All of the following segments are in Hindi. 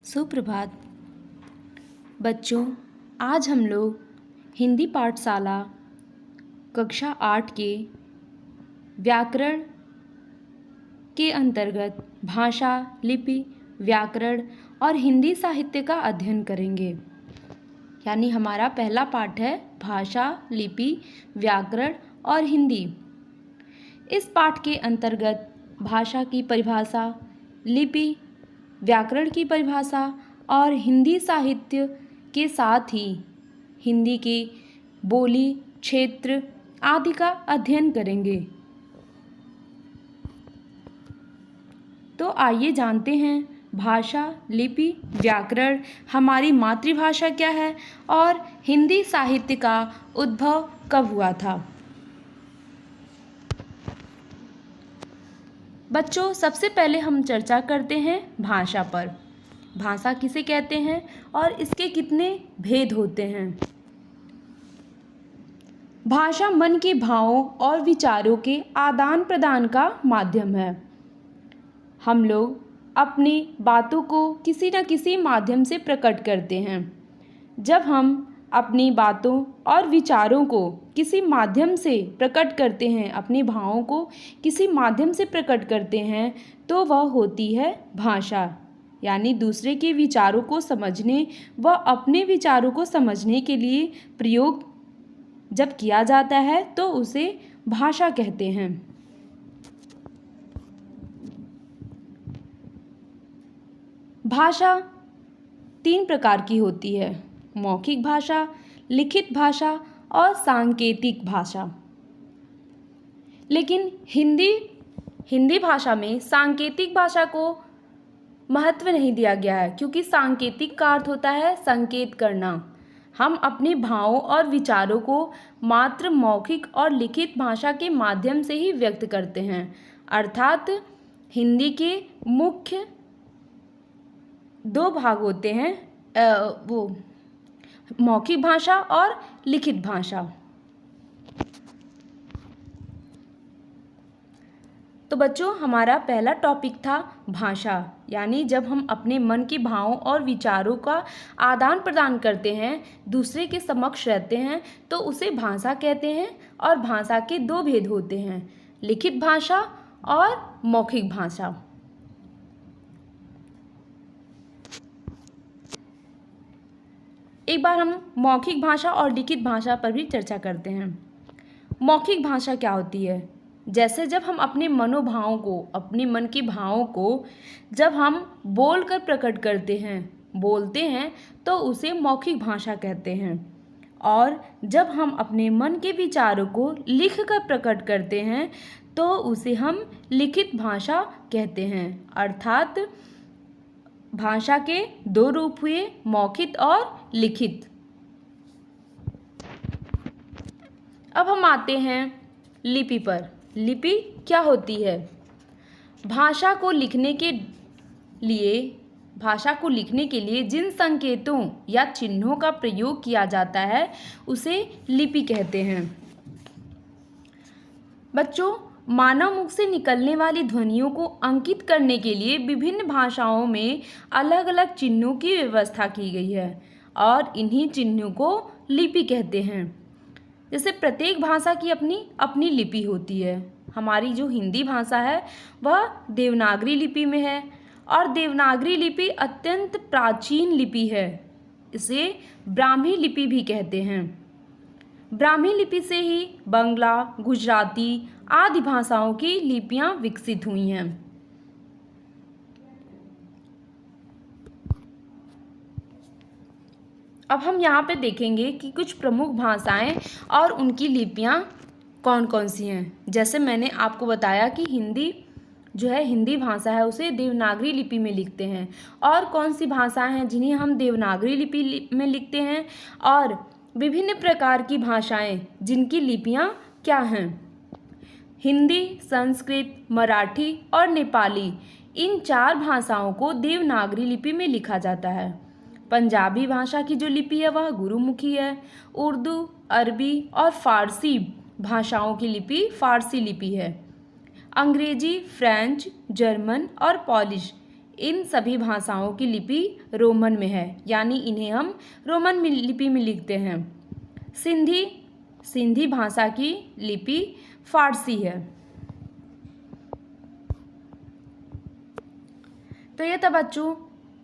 सुप्रभात बच्चों। आज हम लोग हिंदी पाठशाला कक्षा 8 के व्याकरण के अंतर्गत भाषा, लिपि, व्याकरण और हिंदी साहित्य का अध्ययन करेंगे। यानी हमारा पहला पाठ है भाषा, लिपि, व्याकरण और हिंदी। इस पाठ के अंतर्गत भाषा की परिभाषा, लिपि, व्याकरण की परिभाषा और हिंदी साहित्य के साथ ही हिंदी की बोली, क्षेत्र आदि का अध्ययन करेंगे। तो आइए जानते हैं भाषा, लिपि, व्याकरण हमारी मातृभाषा क्या है और हिंदी साहित्य का उद्भव कब हुआ था। बच्चों, सबसे पहले हम चर्चा करते हैं भाषा पर। भाषा किसे कहते हैं और इसके कितने भेद होते हैं। भाषा मन के भावों और विचारों के आदान प्रदान का माध्यम है। हम लोग अपनी बातों को किसी न किसी माध्यम से प्रकट करते हैं। जब हम अपनी बातों और विचारों को किसी माध्यम से प्रकट करते हैं, अपने भावों को किसी माध्यम से प्रकट करते हैं, तो वह होती है भाषा। यानी दूसरे के विचारों को समझने व अपने विचारों को समझने के लिए प्रयोग जब किया जाता है तो उसे भाषा कहते हैं। भाषा 3 प्रकार की होती है: मौखिक भाषा, लिखित भाषा और सांकेतिक भाषा। लेकिन हिंदी भाषा में सांकेतिक भाषा को महत्व नहीं दिया गया है, क्योंकि सांकेतिक का अर्थ होता है संकेत करना। हम अपने भावों और विचारों को मात्र मौखिक और लिखित भाषा के माध्यम से ही व्यक्त करते हैं। अर्थात हिंदी के मुख्य 2 भाग होते हैं, वो मौखिक भाषा और लिखित भाषा। तो बच्चों, हमारा पहला टॉपिक था भाषा। यानी जब हम अपने मन के भावों और विचारों का आदान प्रदान करते हैं, दूसरे के समक्ष रहते हैं, तो उसे भाषा कहते हैं। और भाषा के 2 भेद होते हैं, लिखित भाषा और मौखिक भाषा। एक बार हम मौखिक भाषा और लिखित भाषा पर भी चर्चा करते हैं। मौखिक भाषा क्या होती है? जैसे जब हम अपने मनोभावों को, अपने मन के भावों को जब हम बोलकर प्रकट करते हैं, बोलते हैं, तो उसे मौखिक भाषा कहते हैं। और जब हम अपने मन के विचारों को लिखकर प्रकट करते हैं, तो उसे हम लिखित भाषा कहते हैं। अर्थात भाषा के 2 रूप हुए, मौखिक और लिखित। अब हम आते हैं लिपि पर। लिपि क्या होती है? भाषा को लिखने के लिए जिन संकेतों या चिन्हों का प्रयोग किया जाता है, उसे लिपि कहते हैं। बच्चों, मानव मुख से निकलने वाली ध्वनियों को अंकित करने के लिए विभिन्न भाषाओं में अलग अलग चिन्हों की व्यवस्था की गई है और इन्हीं चिन्हों को लिपि कहते हैं। जैसे प्रत्येक भाषा की अपनी अपनी लिपि होती है। हमारी जो हिंदी भाषा है वह देवनागरी लिपि में है और देवनागरी लिपि अत्यंत प्राचीन लिपि है। इसे ब्राह्मी लिपि भी कहते हैं। ब्राह्मी लिपि से ही बंगला, गुजराती आदि भाषाओं की लिपियां विकसित हुई हैं। अब हम यहाँ पे देखेंगे कि कुछ प्रमुख भाषाएं और उनकी लिपियां कौन कौन सी हैं। जैसे मैंने आपको बताया कि हिंदी भाषा है उसे देवनागरी लिपि में लिखते हैं। और कौन सी भाषाएं हैं जिन्हें हम देवनागरी लिपि में लिखते हैं, और विभिन्न प्रकार की भाषाएं जिनकी लिपियां क्या हैं। हिंदी, संस्कृत, मराठी और नेपाली, इन 4 भाषाओं को देवनागरी लिपि में लिखा जाता है। पंजाबी भाषा की जो लिपि है वह गुरुमुखी है। उर्दू, अरबी और फारसी भाषाओं की लिपि फारसी लिपि है। अंग्रेजी, फ्रेंच, जर्मन और पॉलिश, इन सभी भाषाओं की लिपि रोमन में है, यानी इन्हें हम रोमन लिपि में लिखते हैं। सिंधी भाषा की लिपि फारसी है। तो यह था बच्चों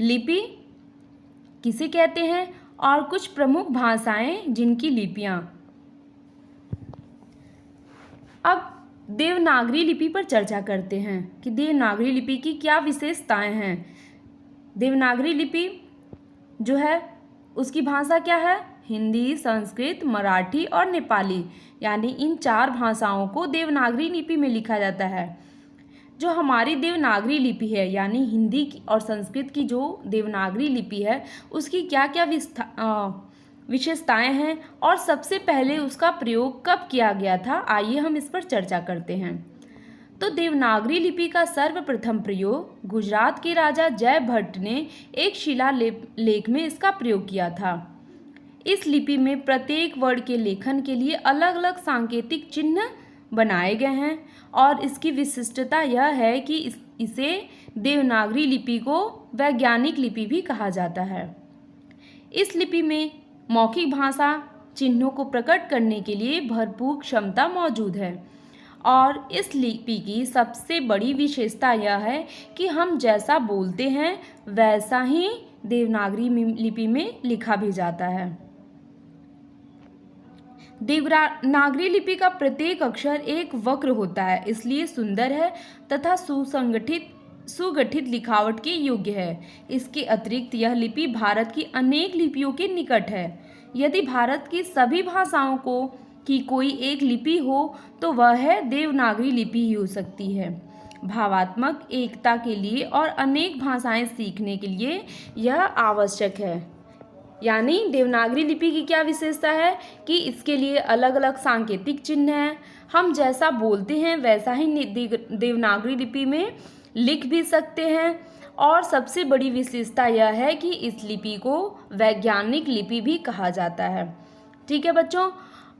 लिपि किसे कहते हैं और कुछ प्रमुख भाषाएं जिनकी लिपियां। अब देवनागरी लिपि पर चर्चा करते हैं कि देवनागरी लिपि की क्या विशेषताएं हैं। देवनागरी लिपि जो है उसकी भाषा क्या है? हिंदी, संस्कृत, मराठी और नेपाली, यानी इन 4 भाषाओं को देवनागरी लिपि में लिखा जाता है। जो हमारी देवनागरी लिपि है, यानी हिंदी और संस्कृत की जो देवनागरी लिपि है उसकी क्या क्या विशेषताएं हैं और सबसे पहले उसका प्रयोग कब किया गया था, आइए हम इस पर चर्चा करते हैं। तो देवनागरी लिपि का सर्वप्रथम प्रयोग गुजरात के राजा जयभट्ट ने एक शिलालेख में इसका प्रयोग किया था। इस लिपि में प्रत्येक वर्ण के लेखन के लिए अलग अलग सांकेतिक चिन्ह बनाए गए हैं और इसकी विशिष्टता यह है कि इसे देवनागरी लिपि को वैज्ञानिक लिपि भी कहा जाता है। इस लिपि में मौखिक भाषा चिन्हों को प्रकट करने के लिए भरपूर क्षमता मौजूद है और इस लिपि की सबसे बड़ी विशेषता यह है कि हम जैसा बोलते हैं वैसा ही देवनागरी लिपि में लिखा भी जाता है। देवनागरी लिपि का प्रत्येक अक्षर एक वक्र होता है, इसलिए सुंदर है तथा सुगठित लिखावट के योग्य है। इसके अतिरिक्त यह लिपि भारत की अनेक लिपियों के निकट है। यदि भारत की सभी भाषाओं की कोई एक लिपि हो तो वह है देवनागरी लिपि ही हो सकती है। भावात्मक एकता के लिए और अनेक भाषाएं सीखने के लिए यह आवश्यक है। यानी देवनागरी लिपि की क्या विशेषता है कि इसके लिए अलग अलग सांकेतिक चिन्ह हैं। हम जैसा बोलते हैं वैसा ही देवनागरी लिपि में लिख भी सकते हैं और सबसे बड़ी विशेषता यह है कि इस लिपि को वैज्ञानिक लिपि भी कहा जाता है। ठीक है बच्चों,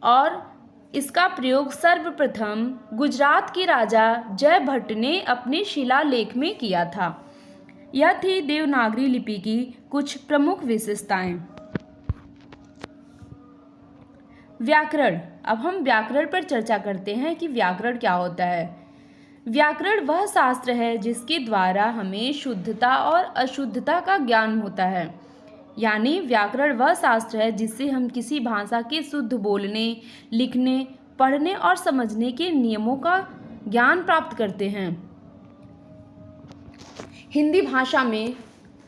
और इसका प्रयोग सर्वप्रथम गुजरात के राजा जयभट्ट ने अपने शिलालेख में किया था। यह थी देवनागरी लिपि की कुछ प्रमुख विशेषताएं। व्याकरण। अब हम व्याकरण पर चर्चा करते हैं कि व्याकरण क्या होता है। व्याकरण वह शास्त्र है जिसके द्वारा हमें शुद्धता और अशुद्धता का ज्ञान होता है। यानी व्याकरण वह शास्त्र है जिससे हम किसी भाषा के शुद्ध बोलने, लिखने, पढ़ने और समझने के नियमों का ज्ञान प्राप्त करते हैं। हिंदी भाषा में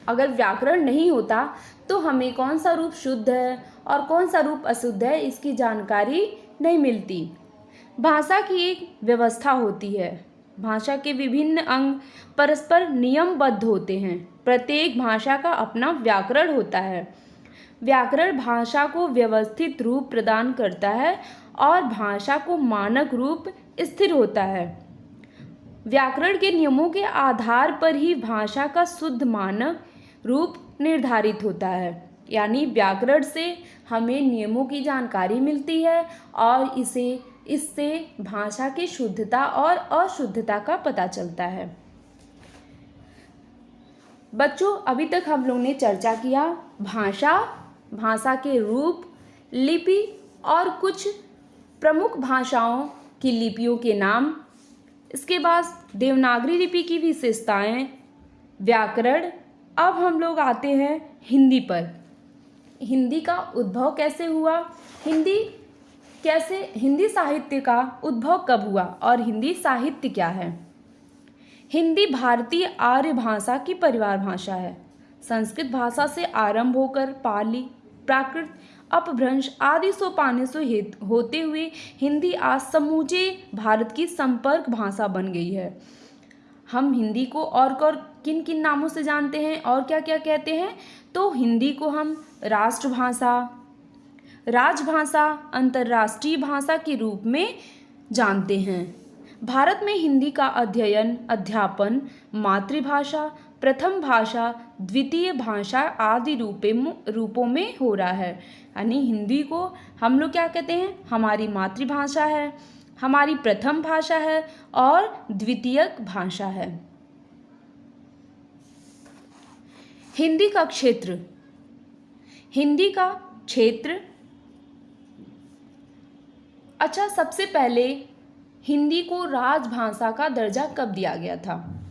अगर व्याकरण नहीं होता तो हमें कौन सा रूप शुद्ध है और कौन सा रूप अशुद्ध है इसकी जानकारी नहीं मिलती। भाषा की एक व्यवस्था होती है। भाषा के विभिन्न अंग परस्पर नियमबद्ध होते हैं। प्रत्येक भाषा का अपना व्याकरण होता है। व्याकरण भाषा को व्यवस्थित रूप प्रदान करता है और भाषा को मानक रूप स्थिर होता है। व्याकरण के नियमों के आधार पर ही भाषा का शुद्ध मानक रूप निर्धारित होता है। यानी व्याकरण से हमें नियमों की जानकारी मिलती है और इससे भाषा की शुद्धता और अशुद्धता का पता चलता है। बच्चों, अभी तक हम लोग ने चर्चा किया भाषा के रूप, लिपि और कुछ प्रमुख भाषाओं की लिपियों के नाम। इसके बाद देवनागरी लिपि की विशेषताएं, व्याकरण। अब हम लोग आते हैं हिंदी पर। हिंदी का उद्भव कैसे हुआ, हिंदी साहित्य का उद्भव कब हुआ और हिंदी साहित्य क्या है। हिंदी भारतीय आर्य भाषा की परिवार भाषा है। संस्कृत भाषा से आरंभ होकर पाली, प्राकृत, अपभ्रंश आदि सोपानों से होते हुए हिंदी आज समूचे भारत की संपर्क भाषा बन गई है। हम हिंदी को और किन किन नामों से जानते हैं और क्या क्या कहते हैं, तो हिंदी को हम राष्ट्रभाषा, राजभाषा, अंतर्राष्ट्रीय भाषा के रूप में जानते हैं। भारत में हिंदी का अध्ययन, अध्यापन मातृभाषा, प्रथम भाषा, द्वितीय भाषा आदि रूपों में हो रहा है। यानी हिंदी को हम लोग क्या कहते हैं, हमारी मातृभाषा है, हमारी प्रथम भाषा है और द्वितीयक भाषा है। हिंदी का क्षेत्र, हिंदी का क्षेत्र। अच्छा, सबसे पहले हिंदी को राजभाषा का दर्जा कब दिया गया था?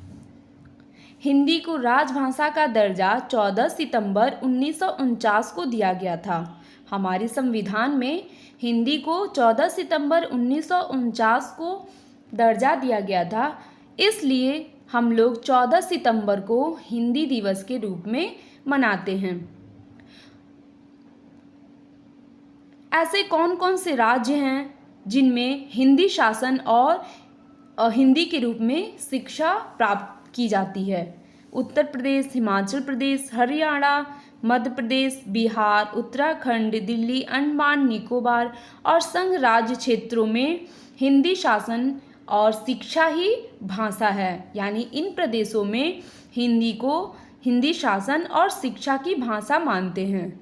हिंदी को राजभाषा का दर्जा 14 सितंबर 1949 को दिया गया था। हमारे संविधान में हिंदी को 14 सितंबर 1949 को दर्जा दिया गया था। इसलिए हम लोग 14 सितंबर को हिंदी दिवस के रूप में मनाते हैं। ऐसे कौन कौन से राज्य हैं जिनमें हिंदी शासन और हिंदी के रूप में शिक्षा प्राप्त की जाती है? उत्तर प्रदेश, हिमाचल प्रदेश, हरियाणा, मध्य प्रदेश, बिहार, उत्तराखंड, दिल्ली, अंडमान निकोबार और संघ राज्य क्षेत्रों में हिंदी शासन और शिक्षा ही भाषा है। यानी इन प्रदेशों में हिंदी को हिंदी शासन और शिक्षा की भाषा मानते हैं।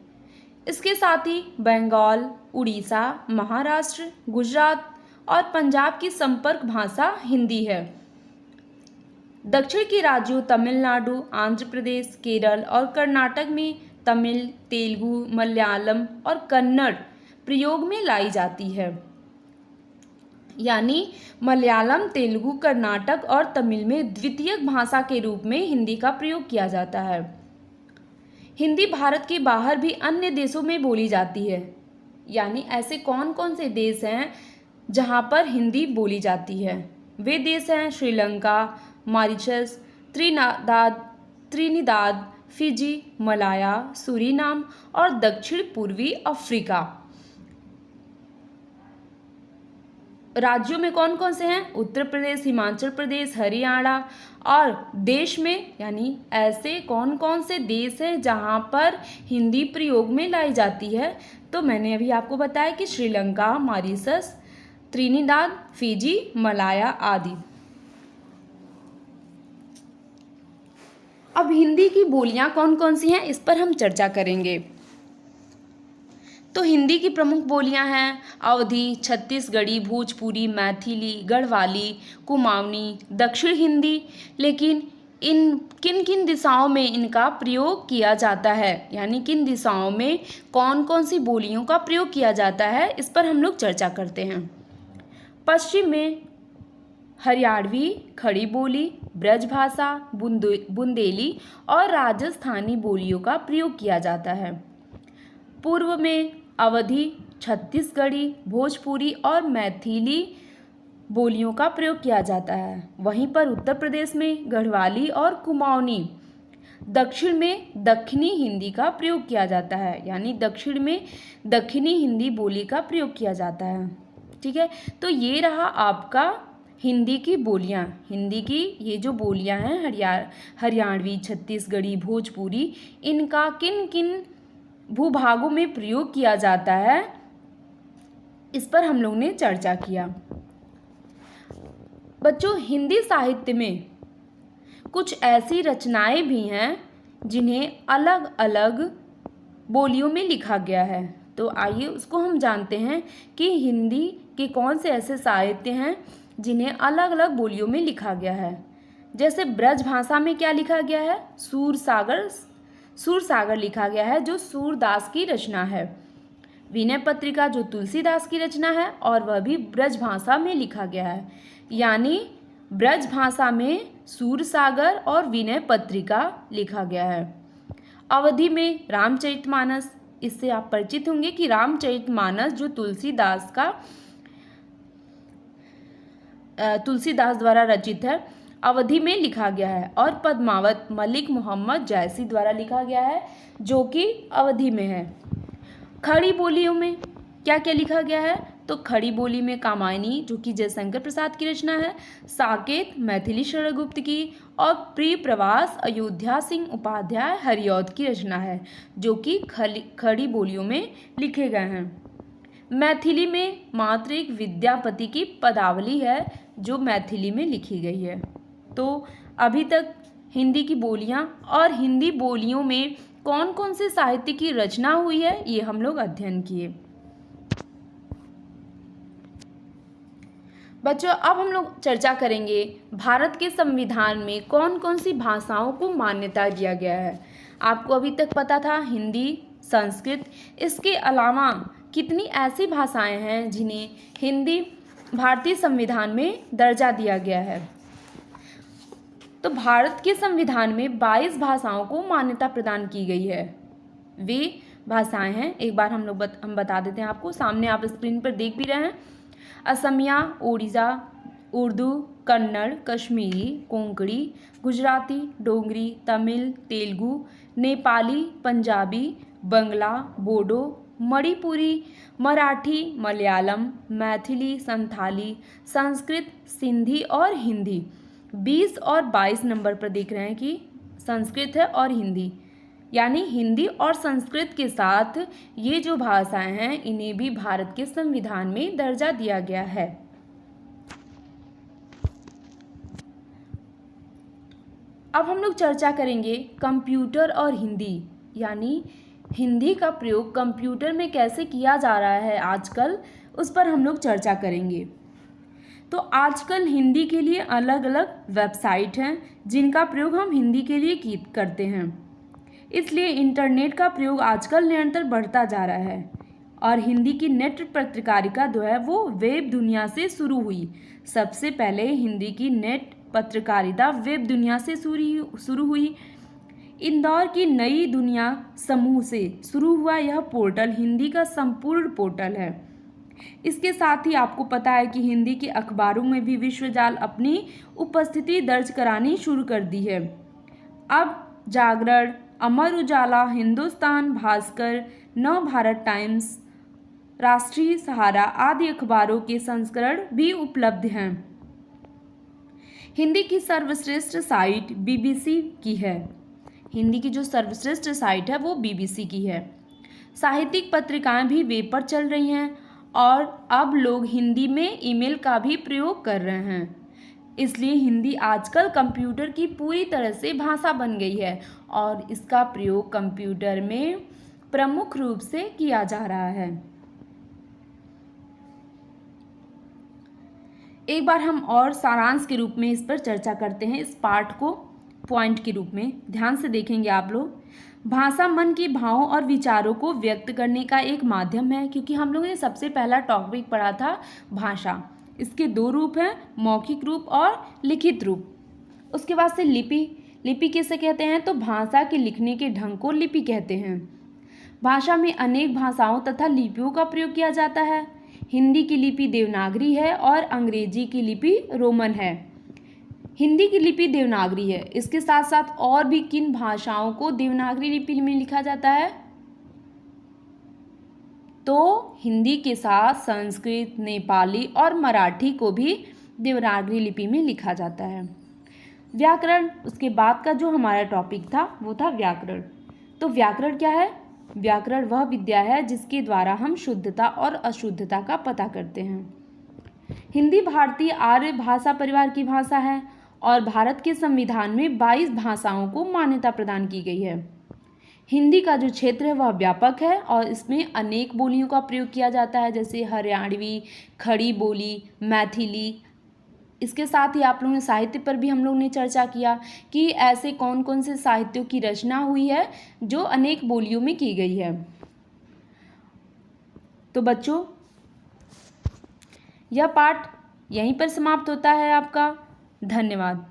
इसके साथ ही बंगाल, उड़ीसा, महाराष्ट्र, गुजरात और पंजाब की संपर्क भाषा हिंदी है। दक्षिण के राज्यों तमिलनाडु, आंध्र प्रदेश, केरल और कर्नाटक में तमिल, तेलुगु, मलयालम और कन्नड़ प्रयोग में लाई जाती है। यानी मलयालम, तेलुगु, कर्नाटक और तमिल में द्वितीयक भाषा के रूप में हिंदी का प्रयोग किया जाता है। हिंदी भारत के बाहर भी अन्य देशों में बोली जाती है। यानी ऐसे कौन कौन से देश हैं जहाँ पर हिंदी बोली जाती है? वे देश हैं Sri Lanka, Mauritius, Trinidad, Fiji, Malaya, Suriname और दक्षिण पूर्वी अफ्रीका। राज्यों में कौन कौन से हैं? उत्तर प्रदेश, हिमाचल प्रदेश, हरियाणा। और देश में यानी ऐसे कौन कौन से देश हैं जहाँ पर हिंदी प्रयोग में लाई जाती है? तो मैंने अभी आपको बताया कि Sri Lanka, Mauritius, Trinidad, Fiji, Malaya आदि। अब हिंदी की बोलियां कौन कौन सी हैं इस पर हम चर्चा करेंगे। तो हिंदी की प्रमुख बोलियां हैं अवधी, छत्तीसगढ़ी, भोजपुरी, मैथिली, गढ़वाली, कुमाऊनी, दक्षिण हिंदी। लेकिन इन किन किन दिशाओं में इनका प्रयोग किया जाता है, यानी किन दिशाओं में कौन कौन सी बोलियों का प्रयोग किया जाता है, इस पर हम लोग चर्चा करते हैं। पश्चिम में हरियाणवी, खड़ी बोली, ब्रजभाषा, बुंदेली और राजस्थानी बोलियों का प्रयोग किया जाता है। पूर्व में अवधी, छत्तीसगढ़ी, भोजपुरी और मैथिली बोलियों का प्रयोग किया जाता है। वहीं पर उत्तर प्रदेश में गढ़वाली और कुमाऊनी। दक्षिण में दक्षिणी हिंदी का प्रयोग किया जाता है, यानी दक्षिण में दक्षिणी हिंदी बोली का प्रयोग किया जाता है। ठीक है, तो ये रहा आपका हिंदी की बोलियां। हिंदी की ये जो बोलियां हैं हरियाणवी, छत्तीसगढ़ी, भोजपुरी, इनका किन किन भूभागों में प्रयोग किया जाता है, इस पर हम लोग ने चर्चा किया। बच्चों, हिंदी साहित्य में कुछ ऐसी रचनाएं भी हैं जिन्हें अलग अलग बोलियों में लिखा गया है। तो आइए उसको हम जानते हैं कि हिंदी के कौन से ऐसे साहित्य हैं जिन्हें अलग अलग बोलियों में लिखा गया है। जैसे ब्रज भाषा में क्या लिखा गया है? सूरसागर लिखा गया है, जो सूरदास की रचना है। विनय पत्रिका जो तुलसीदास की रचना है और वह भी ब्रज भाषा में लिखा गया है। यानी ब्रज भाषा में सूरसागर और विनय पत्रिका लिखा गया है। अवधी में रामचरितमानस, इससे आप परिचित होंगे कि रामचरितमानस जो तुलसीदास द्वारा रचित है, अवधी में लिखा गया है। और पद्मावत मलिक मोहम्मद जैसी द्वारा लिखा गया है, जो कि अवधी में है। खड़ी बोलियों में क्या क्या लिखा गया है? तो खड़ी बोली में कामायनी जो कि जयशंकर प्रसाद की रचना है, साकेत मैथिली शरण गुप्त की, और प्रिय प्रवास अयोध्या सिंह उपाध्याय हरिऔध की रचना है, जो कि खड़ी बोलियों में लिखे गए हैं। मैथिली में मात्र एक विद्यापति की पदावली है जो मैथिली में लिखी गई है। तो अभी तक हिंदी की बोलियां और हिंदी बोलियों में कौन कौन से साहित्य की रचना हुई है, ये हम लोग अध्ययन किए। बच्चों, अब हम लोग चर्चा करेंगे भारत के संविधान में कौन कौन सी भाषाओं को मान्यता दिया गया है। आपको अभी तक पता था हिंदी, संस्कृत, इसके अलावा कितनी ऐसी भाषाएं हैं जिन्हें हिंदी भारतीय संविधान में दर्जा दिया गया है। तो भारत के संविधान में 22 भाषाओं को मान्यता प्रदान की गई है। वे भाषाएं हैं, एक बार हम बता देते हैं आपको, सामने आप स्क्रीन पर देख भी रहे हैं। असमिया, ओडिया, उर्दू, कन्नड़, कश्मीरी, कोंकणी, गुजराती, डोगरी, तमिल, तेलुगु, नेपाली, पंजाबी, बंगला, बोडो, मणिपुरी, मराठी, मलयालम, मैथिली, संथाली, संस्कृत, सिंधी और हिंदी। 20 और 22 नंबर पर देख रहे हैं कि संस्कृत है और हिंदी, यानी हिंदी और संस्कृत के साथ ये जो भाषाएं हैं इन्हें भी भारत के संविधान में दर्जा दिया गया है। अब हम लोग चर्चा करेंगे कंप्यूटर और हिंदी, यानी हिंदी का प्रयोग कंप्यूटर में कैसे किया जा रहा है आजकल, उस पर हम लोग चर्चा करेंगे। तो आजकल हिंदी के लिए अलग अलग वेबसाइट हैं जिनका प्रयोग हम हिंदी के लिए करते हैं, इसलिए इंटरनेट का प्रयोग आजकल निरंतर बढ़ता जा रहा है। और हिंदी की नेट पत्रिकारिता जो है वो वेब दुनिया से शुरू हुई। सबसे पहले हिंदी की नेट पत्रकारिता वेब दुनिया से शुरू हुई। इंदौर की नई दुनिया समूह से शुरू हुआ यह पोर्टल हिंदी का संपूर्ण पोर्टल है। इसके साथ ही आपको पता है कि हिंदी के अखबारों में भी विश्वजाल अपनी उपस्थिति दर्ज करानी शुरू कर दी है। अब जागरण, अमर उजाला, हिंदुस्तान, भास्कर, नव भारत टाइम्स, राष्ट्रीय सहारा आदि अखबारों के संस्करण भी उपलब्ध हैं। हिंदी की सर्वश्रेष्ठ साइट बीबीसी की है। हिंदी की जो सर्वश्रेष्ठ साइट है वो बीबीसी की है। साहित्यिक पत्रिकाएं भी वेब पर चल रही हैं और अब लोग हिंदी में ईमेल का भी प्रयोग कर रहे हैं। इसलिए हिंदी आजकल कंप्यूटर की पूरी तरह से भाषा बन गई है और इसका प्रयोग कंप्यूटर में प्रमुख रूप से किया जा रहा है। एक बार हम और सारांश के रूप में इस पर चर्चा करते हैं। इस पाठ को पॉइंट के रूप में ध्यान से देखेंगे आप लोग। भाषा मन के भावों और विचारों को व्यक्त करने का एक माध्यम है, क्योंकि हम लोगों ने सबसे पहला टॉपिक पढ़ा था भाषा। इसके 2 रूप हैं, मौखिक रूप और लिखित रूप। उसके बाद से लिपि। लिपि किसे कहते हैं? तो भाषा के लिखने के ढंग को लिपि कहते हैं। भाषा में अनेक भाषाओं तथा लिपियों का प्रयोग किया जाता है। हिंदी की लिपि देवनागरी है और अंग्रेजी की लिपि रोमन है। हिंदी की लिपि देवनागरी है। इसके साथ साथ और भी किन भाषाओं को देवनागरी लिपि में लिखा जाता है? तो हिंदी के साथ संस्कृत, नेपाली और मराठी को भी देवनागरी लिपि में लिखा जाता है। व्याकरण, उसके बाद का जो हमारा टॉपिक था वो था व्याकरण। तो व्याकरण क्या है? व्याकरण वह विद्या है जिसके द्वारा हम शुद्धता और अशुद्धता का पता करते हैं। हिंदी भारतीय आर्य भाषा परिवार की भाषा है और भारत के संविधान में 22 भाषाओं को मान्यता प्रदान की गई है। हिंदी का जो क्षेत्र है वह व्यापक है और इसमें अनेक बोलियों का प्रयोग किया जाता है, जैसे हरियाणवी, खड़ी बोली, मैथिली। इसके साथ ही आप लोगों ने साहित्य पर भी हम लोग ने चर्चा किया कि ऐसे कौन कौन से साहित्यों की रचना हुई है जो अनेक बोलियों में की गई है। तो बच्चों, यह पाठ यहीं पर समाप्त होता है आपका। धन्यवाद।